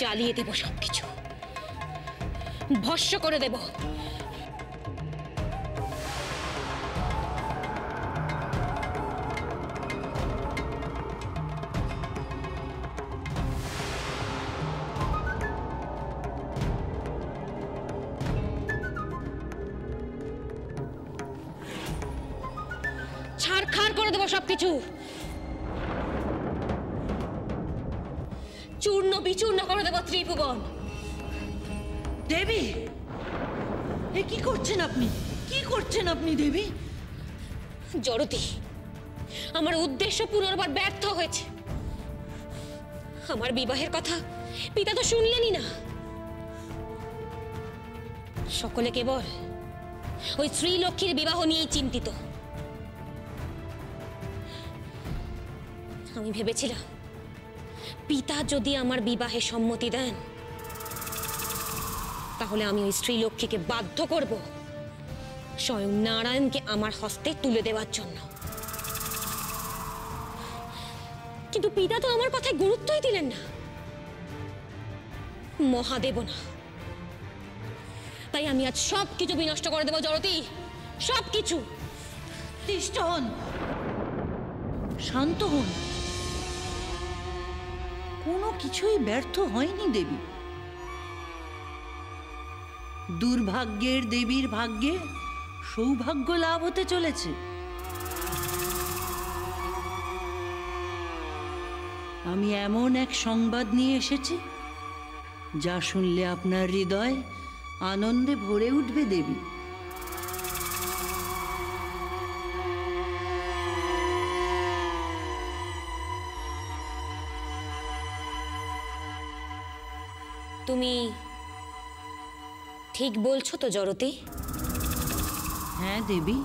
জ্বালিয়ে দেব সবকিছু, ভস্ম করে দেব। ছাড়খাড় করে দেব সবকিছু, চূর্ণ বিচূর্ণ করে দেব ত্রিভুবন। দেবী, এ কি করছেন আপনি? কি করছেন আপনি দেবী? জড়তি, আমার উদ্দেশ্য পুনর্বার ব্যর্থ হয়েছে। আমার বিবাহের কথা পিতা তো শুনলেনই না। সকলে কেবল ওই শ্রীলক্ষ্মীর বিবাহ নিয়েই চিন্তিত। আমি ভেবেছিলাম পিতা যদি আমার বিবাহে সম্মতি দেন তাহলে আমি ওই শ্রীলক্ষ্মীকে বাধ্য করব স্বয়ং নারায়ণকে আমার হস্তে তুলে দেওয়ার জন্য। কিন্তু পিতা তো আমার কথায় গুরুত্বই দিলেন না, মহাদেব না। তাই আমি আজ সবকিছু বিনষ্ট করে দেব জড়তি, সবকিছু। তিষ্ঠ হন, শান্ত হন। কোনো কিছুই ব্যর্থ হয়নি দেবী। দুর্ভাগ্যের দেবীর ভাগ্যে সৌভাগ্য লাভ হতে চলেছে। আমি এমন এক সংবাদ নিয়ে এসেছি যা শুনলে আপনার হৃদয় আনন্দে ভরে উঠবে দেবী। তুমি ঠিক বলছো তো জড়তি? হ্যাঁ দেবী।